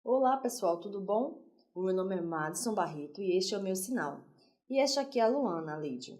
Olá pessoal, tudo bom? O meu nome é Madison Barreto e este é o meu sinal. E esta aqui é a Luana Lídio.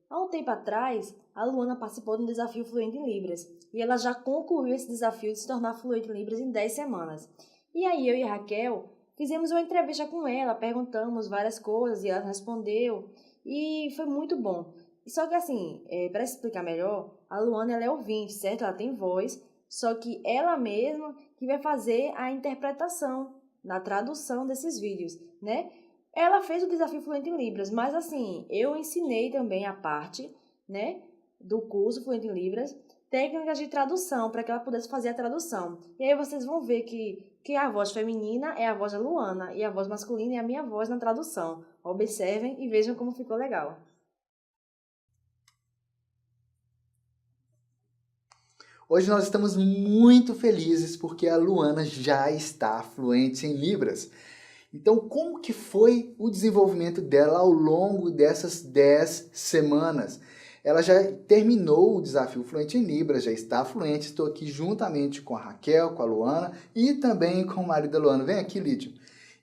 Há um tempo atrás, a Luana participou de um desafio Fluente em Libras e ela já concluiu esse desafio de se tornar fluente em Libras em 10 semanas. E aí eu e a Raquel fizemos uma entrevista com ela, perguntamos várias coisas e ela respondeu e foi muito bom. Só que assim, para explicar melhor, a Luana ela é ouvinte, certo? Ela tem voz, só que ela mesma que vai fazer a interpretação, na tradução desses vídeos, né? Ela fez o desafio Fluente em Libras, mas assim, eu ensinei também a parte, né, do curso Fluente em Libras, técnicas de tradução, para que ela pudesse fazer a tradução. E aí vocês vão ver que a voz feminina é a voz da Luana e a voz masculina é a minha voz na tradução. Observem e vejam como ficou legal. Hoje nós estamos muito felizes porque a Luana já está fluente em Libras. Então, como que foi o desenvolvimento dela ao longo dessas 10 semanas? Ela já terminou o desafio Fluente em Libras, já está fluente. Estou aqui juntamente com a Raquel, com a Luana e também com o marido da Luana. Vem aqui, Lídio.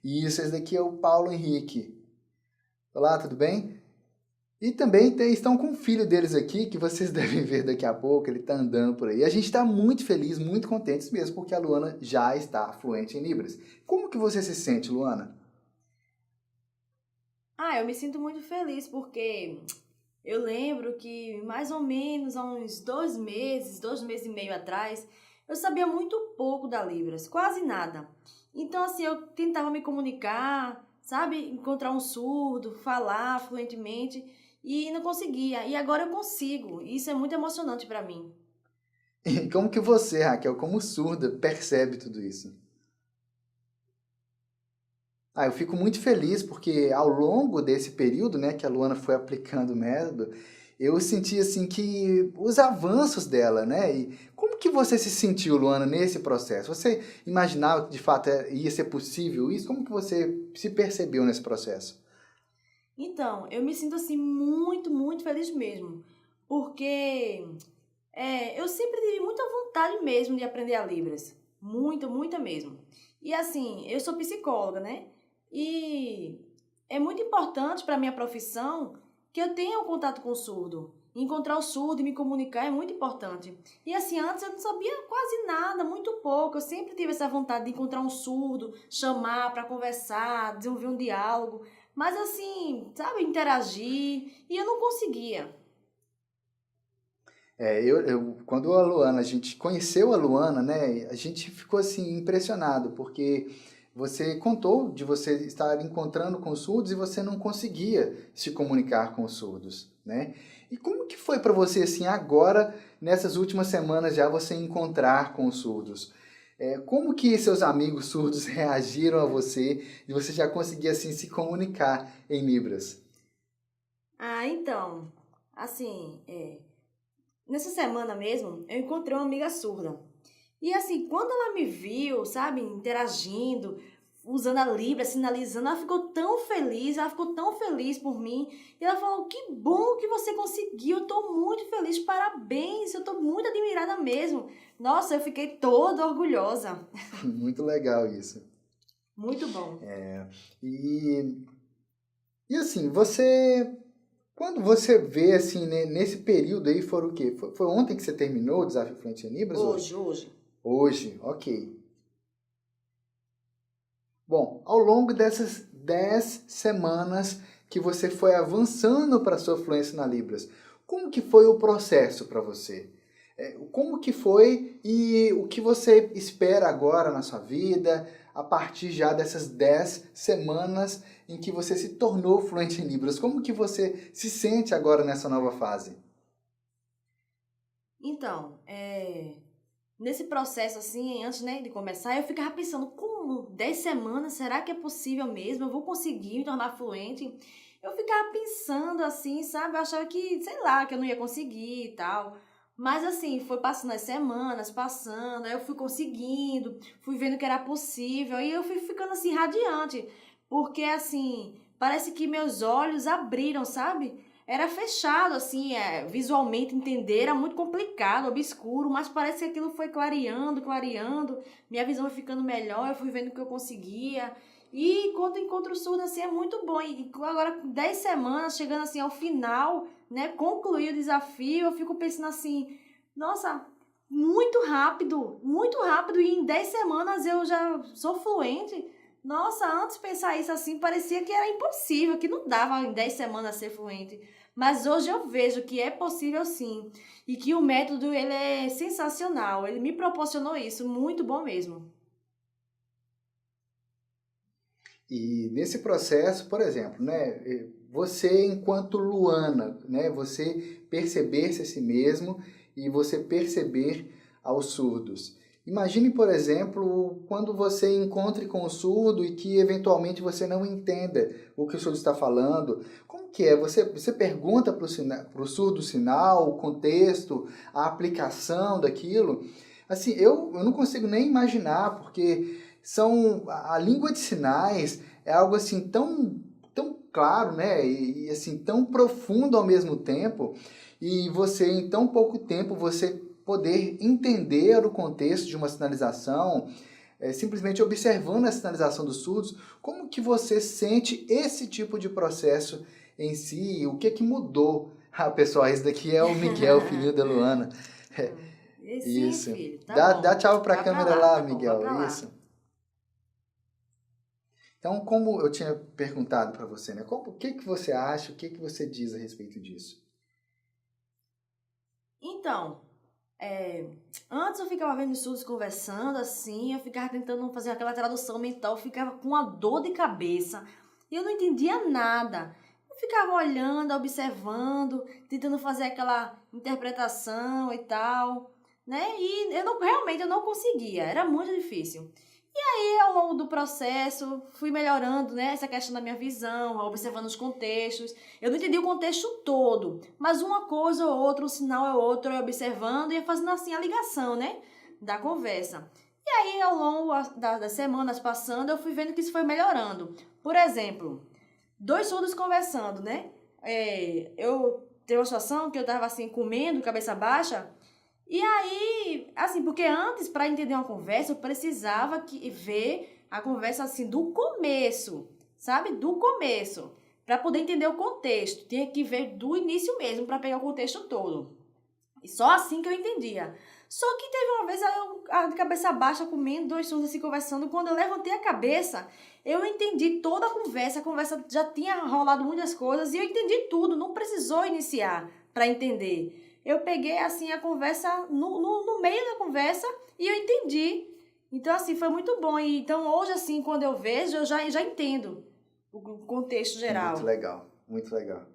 Isso, esse daqui é o Paulo Henrique. Olá, tudo bem? E também estão com o filho deles aqui, que vocês devem ver daqui a pouco, ele está andando por aí. A gente está muito feliz, muito contentes mesmo, porque a Luana já está fluente em Libras. Como que você se sente, Luana? Eu me sinto muito feliz porque eu lembro que mais ou menos há uns 2 meses e meio atrás, eu sabia muito pouco da Libras, quase nada. Então, assim, eu tentava me comunicar, sabe? Encontrar um surdo, falar fluentemente e não conseguia. E agora eu consigo. Isso é muito emocionante para mim. E como que você, Raquel, como surda, percebe tudo isso? Eu fico muito feliz porque ao longo desse período, né, que a Luana foi aplicando o método, eu senti assim que os avanços dela, né? E como que você se sentiu, Luana, nesse processo? Você imaginava que de fato ia ser possível isso? Como que você se percebeu nesse processo? Então, eu me sinto assim muito feliz mesmo. Porque eu sempre tive muita vontade mesmo de aprender a Libras. Muita mesmo. E assim, eu sou psicóloga, né? E é muito importante para minha profissão que eu tenha um contato com o surdo. Encontrar o surdo e me comunicar é muito importante. E assim, antes eu não sabia quase nada, muito pouco. Eu sempre tive essa vontade de encontrar um surdo, chamar para conversar, desenvolver um diálogo. Mas assim, sabe, interagir. E eu não conseguia. Quando a gente conheceu a Luana, né, a gente ficou assim impressionado, porque você contou de você estar encontrando com surdos e você não conseguia se comunicar com os surdos, né? E como que foi para você assim agora, nessas últimas semanas já você encontrar com os surdos? Como que seus amigos surdos reagiram a você e você já conseguia assim se comunicar em Libras? Então, assim, nessa semana mesmo, eu encontrei uma amiga surda. E assim, quando ela me viu, sabe, interagindo, usando a Libra, sinalizando, ela ficou tão feliz por mim. E ela falou: que bom que você conseguiu, eu tô muito feliz, parabéns, eu tô muito admirada mesmo. Nossa, eu fiquei toda orgulhosa. Muito legal isso. Muito bom. E, e assim, quando você vê assim, né, nesse período aí, foram o quê? Foi ontem que você terminou o desafio Fluente em Libras? Hoje? Hoje. Hoje, ok. Bom, ao longo dessas 10 semanas que você foi avançando para a sua fluência na Libras, como que foi o processo para você? Como que foi e o que você espera agora na sua vida, a partir já dessas 10 semanas em que você se tornou fluente em Libras? Como que você se sente agora nessa nova fase? Então, nesse processo, assim, antes, né, de começar, eu ficava pensando, como 10 semanas, será que é possível mesmo? Eu vou conseguir me tornar fluente? Eu ficava pensando assim, sabe? Eu achava que, sei lá, que eu não ia conseguir e tal. Mas assim, foi passando as semanas, passando, aí eu fui conseguindo, fui vendo que era possível, e eu fui ficando assim radiante, porque assim, parece que meus olhos abriram, sabe? era fechado, assim, visualmente entender era muito complicado, obscuro, mas parece que aquilo foi clareando, minha visão foi ficando melhor, eu fui vendo o que eu conseguia. E quando eu encontro surdo, assim, é muito bom. E agora, 10 semanas, chegando assim ao final, né, concluir o desafio, eu fico pensando assim, nossa, muito rápido, e em 10 semanas eu já sou fluente. Nossa, antes de pensar isso assim, parecia que era impossível, que não dava em 10 semanas ser fluente. Mas hoje eu vejo que é possível sim, e que o método ele é sensacional, ele me proporcionou isso, muito bom mesmo. E nesse processo, por exemplo, né, você enquanto Luana, né, você perceber-se a si mesmo e você perceber aos surdos. Imagine, por exemplo, quando você encontre com o surdo e que eventualmente você não entenda o que o surdo está falando. Como que é? Você pergunta para o surdo o sinal, o contexto, a aplicação daquilo. Assim, eu não consigo nem imaginar, porque a língua de sinais é algo assim tão claro, né? E assim tão profundo ao mesmo tempo, e você em tão pouco tempo você poder entender o contexto de uma sinalização, simplesmente observando a sinalização dos surdos. Como que você sente esse tipo de processo em si? O que mudou? Ah, pessoal, esse daqui é o Miguel, filhinho da Luana. Sim, Isso. filho, tá Dá bom. tchau para a Vai pra câmera lá, lá, tá bom, vai Miguel. pra lá. Isso. Então, como eu tinha perguntado para você, né? O que você acha, o que você diz a respeito disso? Então, antes eu ficava vendo estudos conversando assim, eu ficava tentando fazer aquela tradução mental, eu ficava com uma dor de cabeça e eu não entendia nada. Eu ficava olhando, observando, tentando fazer aquela interpretação e tal, né? E realmente eu não conseguia, era muito difícil. E ao longo do processo, fui melhorando, né, essa questão da minha visão, observando os contextos. Eu não entendi o contexto todo, mas uma coisa ou outra, um sinal é outro, eu observando e ia fazendo assim a ligação, né, da conversa. E aí, ao longo das semanas passando, eu fui vendo que isso foi melhorando. Por exemplo, dois surdos conversando, né? Eu tenho uma situação que eu tava assim, comendo, cabeça baixa, e aí, assim, porque antes, para entender uma conversa, eu precisava ver a conversa assim do começo, sabe? Do começo, para poder entender o contexto. Tinha que ver do início mesmo para pegar o contexto todo. E só assim que eu entendia. Só que teve uma vez a de cabeça baixa comendo, dois surdos assim conversando. Quando eu levantei a cabeça, eu entendi toda a conversa já tinha rolado muitas coisas e eu entendi tudo, não precisou iniciar para entender. Eu peguei assim a conversa no meio da conversa e eu entendi. Então assim, foi muito bom. E, então hoje assim, quando eu vejo, eu já entendo o contexto geral. Muito legal, muito legal.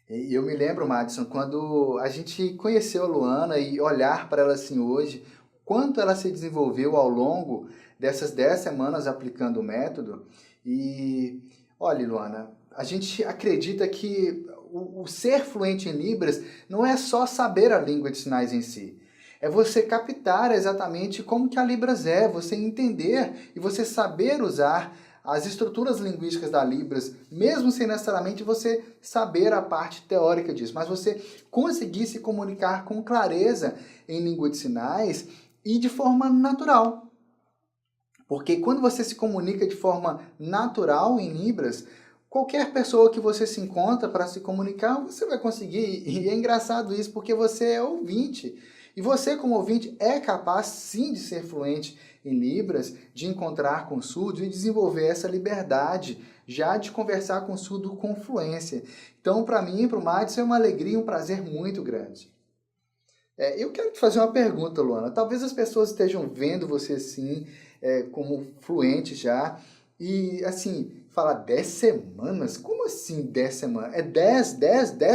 E eu me lembro, Madison, quando a gente conheceu a Luana e olhar para ela assim hoje, quanto ela se desenvolveu ao longo dessas 10 semanas aplicando o método. E olha, Luana, a gente acredita que o ser fluente em Libras não é só saber a língua de sinais em si. É você captar exatamente como que a Libras é, você entender e você saber usar as estruturas linguísticas da Libras, mesmo sem necessariamente você saber a parte teórica disso, mas você conseguir se comunicar com clareza em língua de sinais e de forma natural. Porque quando você se comunica de forma natural em Libras, qualquer pessoa que você se encontra para se comunicar, você vai conseguir. E é engraçado isso, porque você é ouvinte. E você, como ouvinte, é capaz sim de ser fluente em Libras, de encontrar com o surdo e desenvolver essa liberdade já de conversar com o surdo com fluência. Então, para mim e para o Madison, é uma alegria e um prazer muito grande. Eu quero te fazer uma pergunta, Luana. Talvez as pessoas estejam vendo você assim, como fluente já, e assim, falar 10 semanas? Como assim 10 semanas? É 10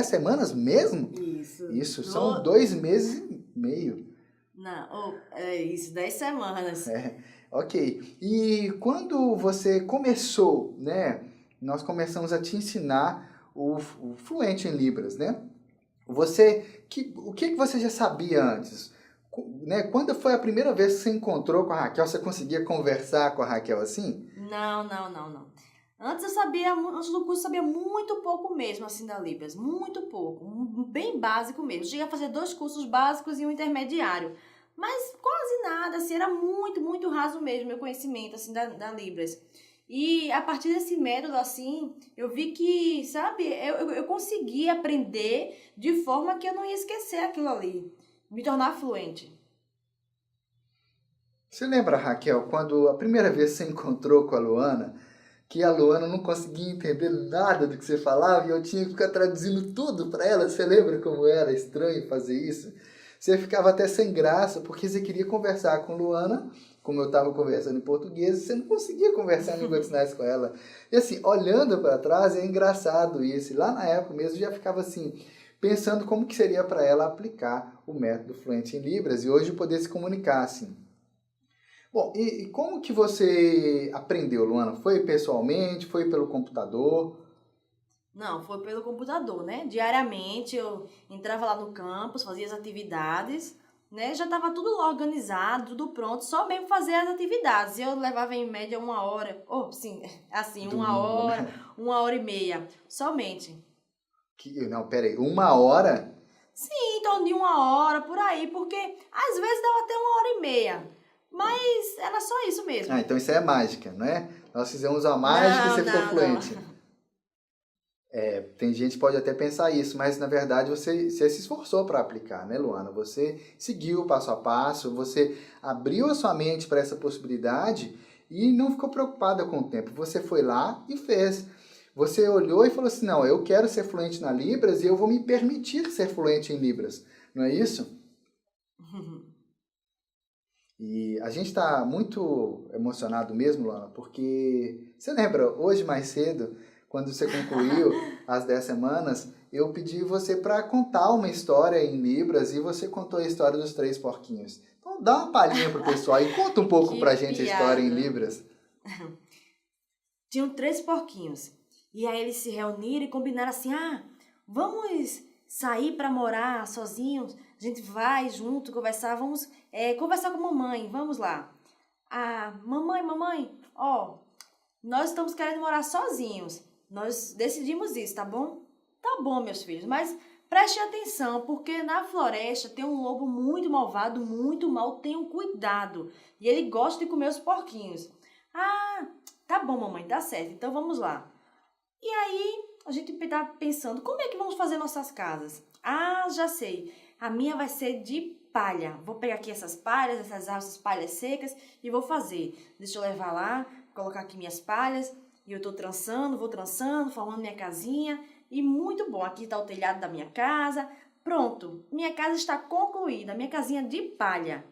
semanas mesmo? Isso, são 2 meses e meio. Não, é isso, 10 semanas. Ok. E quando você começou, né? Nós começamos a te ensinar o fluente em Libras, né? O que você já sabia antes? Né? Quando foi a primeira vez que você encontrou com a Raquel, você conseguia conversar com a Raquel assim? Não. Antes eu sabia, antes do curso eu sabia muito pouco mesmo, assim, da Libras. Muito pouco. Bem básico mesmo. Cheguei a fazer 2 cursos básicos e um intermediário. Mas quase nada, assim, era muito, muito raso mesmo meu conhecimento, assim, da Libras. E a partir desse método, assim, eu vi que, sabe, eu consegui aprender de forma que eu não ia esquecer aquilo ali. Me tornar fluente. Você lembra, Raquel, quando a primeira vez você encontrou com a Luana, que a Luana não conseguia entender nada do que você falava e eu tinha que ficar traduzindo tudo para ela? Você lembra como era estranho fazer isso? Você ficava até sem graça porque você queria conversar com Luana, como eu estava conversando em português, e você não conseguia conversar em língua de sinais com ela. E assim, olhando para trás, é engraçado isso. E lá na época mesmo eu já ficava assim, pensando como que seria para ela aplicar o método Fluente em Libras e hoje poder se comunicar assim. Bom, e como que você aprendeu, Luana? Foi pessoalmente? Foi pelo computador? Não, foi pelo computador, né? Diariamente eu entrava lá no campus, fazia as atividades, né? Já estava tudo lá organizado, tudo pronto, só mesmo fazer as atividades. Eu levava em média 1 hora, ou sim, assim, Domingo, né? 1 hora e meia, somente. Não, peraí, 1 hora? Sim, em torno de 1 hora, por aí, porque às vezes dava até 1 hora e meia. Mas era só isso Ah, mesmo. então isso é mágica, não é? Nós fizemos a mágica e Não, você ficou não, não. fluente. É, tem gente que pode até pensar isso, mas na verdade você se esforçou para aplicar, né, Luana? Você seguiu o passo a passo, você abriu a sua mente para essa possibilidade e não ficou preocupada com o tempo. Você foi lá e fez. Você olhou e falou assim: não, eu quero ser fluente na Libras e eu vou me permitir ser fluente em Libras. Não é isso? E a gente está muito emocionado mesmo, Luana, porque você lembra, hoje mais cedo, quando você concluiu as 10 semanas, eu pedi você para contar uma história em Libras e você contou a história dos 3 porquinhos. Então dá uma palhinha pro pessoal e conta um pouco Que pra gente a história em piada. Libras. Tinham 3 porquinhos. E aí eles se reuniram e combinaram assim: ah, vamos sair para morar sozinhos? A gente vai junto conversar, vamos conversar com a mamãe, vamos lá. Ah, mamãe, ó, nós estamos querendo morar sozinhos. Nós decidimos isso, tá bom? Tá bom, meus filhos, mas prestem atenção, porque na floresta tem um lobo muito malvado, muito mal, tenham cuidado. E ele gosta de comer os porquinhos. Ah, tá bom, mamãe, tá certo, então vamos lá. E aí a gente tá pensando, como é que vamos fazer nossas casas? Ah, já sei, a minha vai ser de palha. Vou pegar aqui essas palhas, essas palhas secas e vou fazer. Deixa eu levar lá, colocar aqui minhas palhas e eu tô trançando, vou trançando, formando minha casinha e muito bom. Aqui tá o telhado da minha casa. Pronto, minha casa está concluída, minha casinha de palha.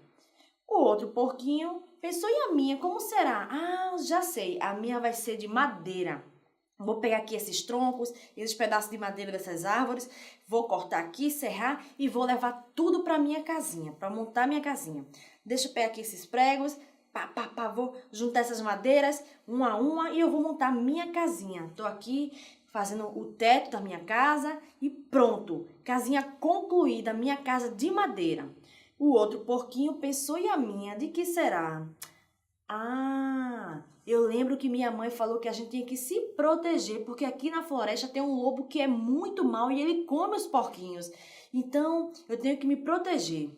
O outro porquinho pensou, e a minha, como será? Ah, já sei, a minha vai ser de madeira. Vou pegar aqui esses troncos, esses pedaços de madeira dessas árvores, vou cortar aqui, serrar e vou levar tudo para minha casinha, para montar minha casinha. Deixa eu pegar aqui esses pregos, vou juntar essas madeiras uma a uma e eu vou montar minha casinha. Tô aqui fazendo o teto da minha casa e pronto, casinha concluída, minha casa de madeira. O outro porquinho pensou, e a minha, de que será? Ah, eu lembro que minha mãe falou que a gente tinha que se proteger, porque aqui na floresta tem um lobo que é muito mau e ele come os porquinhos. Então, eu tenho que me proteger.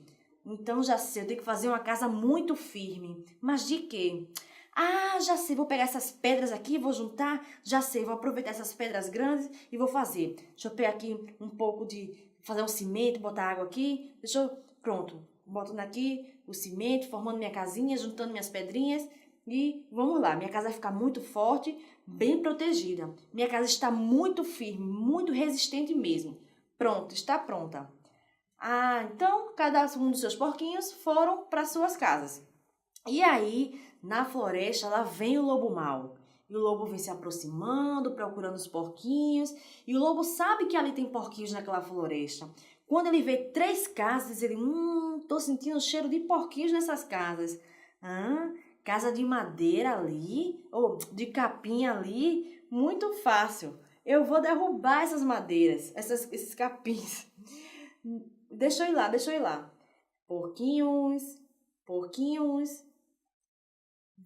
Então, já sei, eu tenho que fazer uma casa muito firme. Mas de quê? Ah, já sei, vou pegar essas pedras aqui, vou juntar. Já sei, vou aproveitar essas pedras grandes e vou fazer. Deixa eu pegar aqui um pouco fazer um cimento, botar água aqui. Pronto, botando aqui o cimento, formando minha casinha, juntando minhas pedrinhas e vamos lá. Minha casa vai ficar muito forte, bem protegida. Minha casa está muito firme, muito resistente mesmo. Pronto, está pronta. Ah, então cada um dos seus porquinhos foram para suas casas. E aí, na floresta, lá vem o lobo mau. E o lobo vem se aproximando, procurando os porquinhos. E o lobo sabe que ali tem porquinhos naquela floresta. Quando ele vê 3 casas, ele, tô sentindo o cheiro de porquinhos nessas casas. Ah, casa de madeira ali, ou de capim ali, muito fácil. Eu vou derrubar essas madeiras, esses capins. Deixa eu ir lá, deixa eu ir lá. Porquinhos, porquinhos.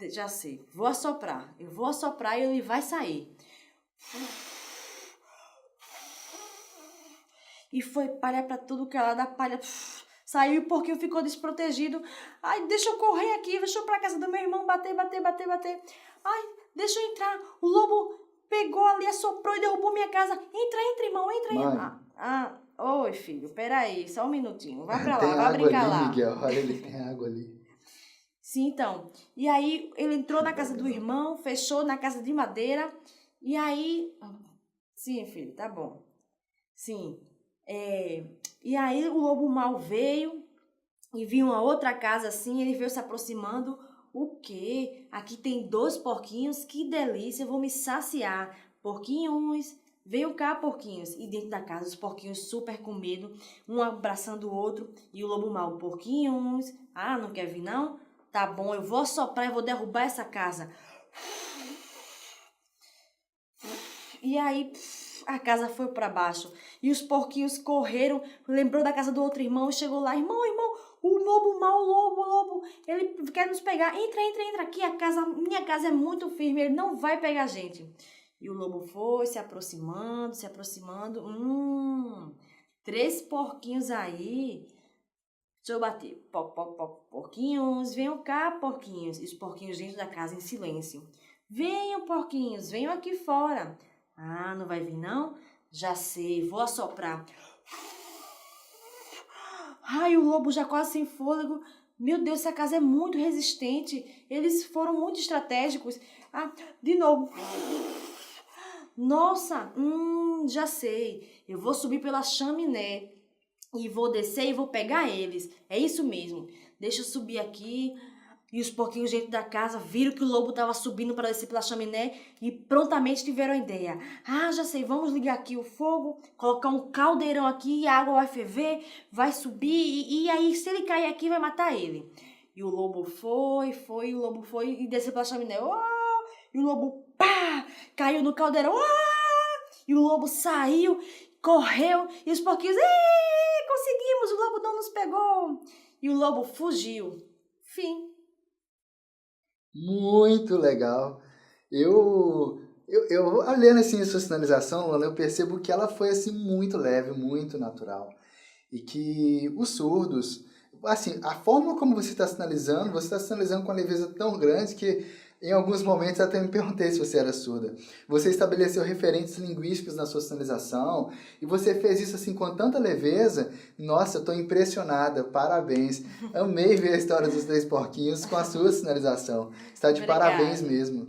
Já sei, vou assoprar. Eu vou assoprar e ele vai sair. E foi palha pra tudo que ela dá palha. Saiu porque ficou desprotegido. Ai, deixa eu correr aqui, deixa eu ir pra casa do meu irmão bater. Ai, deixa eu entrar. O lobo pegou ali, assoprou e derrubou minha casa. Entra, irmão, entra aí. Oi, filho, peraí, só um minutinho. Vai pra lá, vai brincar ali, lá. Miguel, olha, ele tem água ali. Sim, então. E aí ele entrou na casa do irmão, fechou na casa de madeira. E aí... Sim, filho, tá bom. Sim. E aí o lobo mau veio e viu uma outra casa assim, ele veio se aproximando. O quê? Aqui tem 2 porquinhos, que delícia, eu vou me saciar. Porquinhos, venham cá, porquinhos. E dentro da casa os porquinhos super com medo, um abraçando o outro. E o lobo mau, porquinhos, não quer vir não? Tá bom, eu vou assoprar e vou derrubar essa casa. E aí a casa foi para baixo. E os porquinhos correram, lembrou da casa do outro irmão e chegou lá. Irmão, o lobo mau, o lobo, ele quer nos pegar. Entra aqui, minha casa é muito firme, ele não vai pegar a gente. E o lobo foi se aproximando. 3 porquinhos aí. Deixa eu bater. Porquinhos, venham cá, porquinhos. E os porquinhos dentro da casa em silêncio. Venham, porquinhos, venham aqui fora. Não vai vir não? Já sei, vou assoprar. Ai, o lobo já quase sem fôlego. Meu Deus, essa casa é muito resistente. Eles foram muito estratégicos. De novo. Nossa, já sei. Eu vou subir pela chaminé e vou descer e vou pegar eles. É isso mesmo. Deixa eu subir aqui. E os porquinhos dentro da casa viram que o lobo estava subindo para descer pela chaminé e prontamente tiveram a ideia. Já sei, vamos ligar aqui o fogo, colocar um caldeirão aqui e a água vai ferver, vai subir e aí se ele cair aqui vai matar ele. E o lobo foi e desceu pela chaminé. E o lobo, caiu no caldeirão. E o lobo saiu, correu e os porquinhos, conseguimos, o lobo não nos pegou. E o lobo fugiu. Fim. Muito legal. Eu olhando assim a sua sinalização, Luana, eu percebo que ela foi assim muito leve, muito natural. E que os surdos, assim, a forma como você está sinalizando com uma leveza tão grande que em alguns momentos até me perguntei se você era surda. Você estabeleceu referentes linguísticos na sua sinalização e você fez isso assim com tanta leveza. Nossa, eu estou impressionada, parabéns. Amei ver a história dos 3 porquinhos com a sua sinalização. Está de Obrigada. Parabéns mesmo.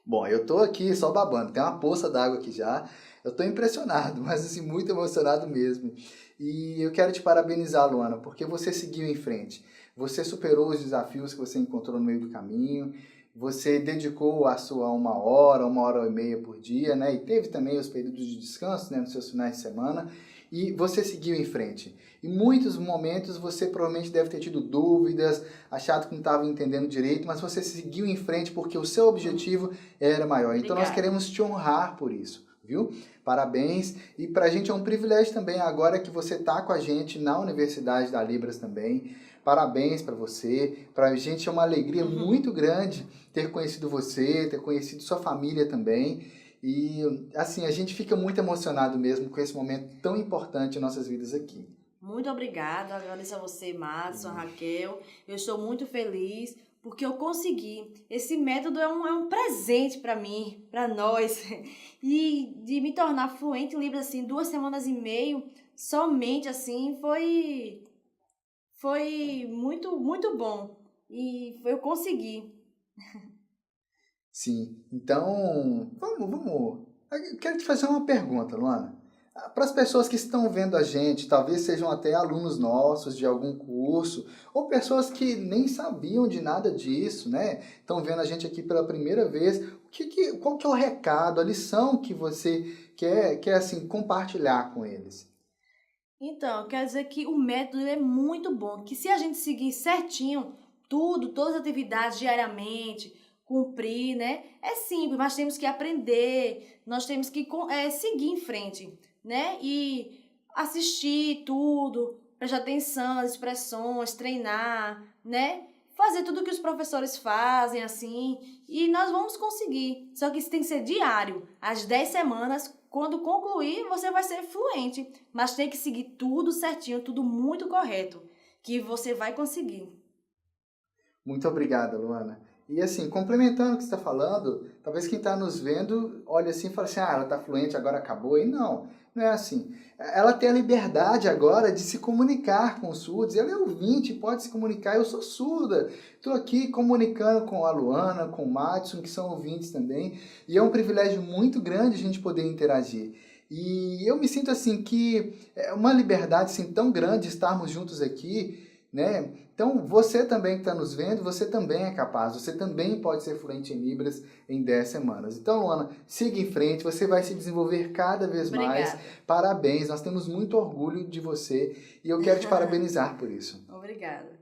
Bom, eu estou aqui só babando, tem uma poça d'água aqui já. Eu estou impressionado, mas assim, muito emocionado mesmo. E eu quero te parabenizar, Luana, porque você seguiu em frente. Você superou os desafios que você encontrou no meio do caminho. Você dedicou a sua 1 hora e meia por dia, né? E teve também os períodos de descanso, né, nos seus finais de semana. E você seguiu em frente. Em muitos momentos você provavelmente deve ter tido dúvidas, achado que não estava entendendo direito, mas você seguiu em frente porque o seu objetivo era maior. Então nós queremos te honrar por isso, viu? Parabéns. E para a gente é um privilégio também agora que você está com a gente na Universidade da Libras também. Parabéns para você. Para a gente é uma alegria muito grande ter conhecido você, ter conhecido sua família também. E, assim, a gente fica muito emocionado mesmo com esse momento tão importante em nossas vidas aqui. Muito obrigada, agradeço a você, Madison, a Raquel. Eu estou muito feliz porque eu consegui. Esse método é um presente para mim, para nós. E de me tornar fluente em Libras, assim, 2 semanas e meia, somente assim, foi muito, muito bom. E eu consegui. Sim, então, vamos. Eu quero te fazer uma pergunta, Luana. Para as pessoas que estão vendo a gente, talvez sejam até alunos nossos de algum curso, ou pessoas que nem sabiam de nada disso, né? Estão vendo a gente aqui pela primeira vez. Qual que é o recado, a lição que você quer assim, compartilhar com eles? Então, quer dizer que o método é muito bom, que se a gente seguir certinho todas as atividades diariamente, cumprir, né? É simples, mas temos que aprender, nós temos que seguir em frente, né? E assistir tudo, prestar atenção nas expressões, treinar, né? fazer tudo que os professores fazem, assim, e nós vamos conseguir. Só que isso tem que ser diário, às 10 semanas. Quando concluir, você vai ser fluente, mas tem que seguir tudo certinho, tudo muito correto, que você vai conseguir. Muito obrigado, Luana. E assim, complementando o que você está falando, talvez quem está nos vendo olhe assim e fale assim, ela está fluente, agora acabou. E não, não é assim. Ela tem a liberdade agora de se comunicar com os surdos. Ela é ouvinte, pode se comunicar. Eu sou surda, estou aqui comunicando com a Luana, com o Madison, que são ouvintes também. E é um privilégio muito grande a gente poder interagir. E eu me sinto assim que é uma liberdade assim, tão grande estarmos juntos aqui, né? Então, você também que está nos vendo, você também é capaz, você também pode ser fluente em Libras em 10 semanas. Então, Luana, siga em frente, você vai se desenvolver cada vez mais. Parabéns, nós temos muito orgulho de você e eu quero te parabenizar por isso. Obrigada.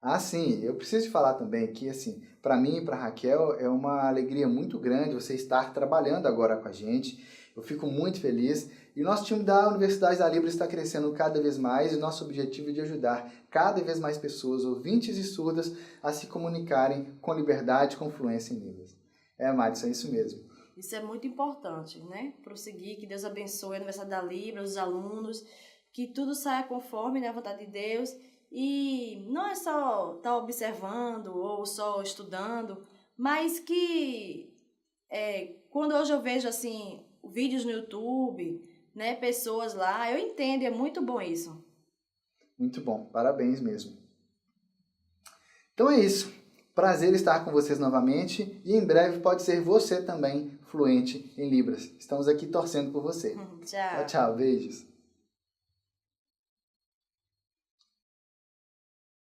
Ah, sim, eu preciso te falar também que, assim, para mim e para Raquel é uma alegria muito grande você estar trabalhando agora com a gente. Eu fico muito feliz. E nosso time da Universidade da Libras está crescendo cada vez mais e nosso objetivo é de ajudar cada vez mais pessoas, ouvintes e surdas, a se comunicarem com liberdade, com fluência em Libras. Madison, é isso mesmo. Isso é muito importante, né? Prosseguir, que Deus abençoe a Universidade da Libras, os alunos, que tudo saia conforme, né, a vontade de Deus. E não é só estar observando ou só estudando, mas que quando hoje eu vejo assim vídeos no YouTube, né, pessoas lá, eu entendo, é muito bom isso. Muito bom, parabéns mesmo. Então é isso. Prazer estar com vocês novamente e em breve pode ser você também fluente em Libras. Estamos aqui torcendo por você. Tchau. Tchau, beijos.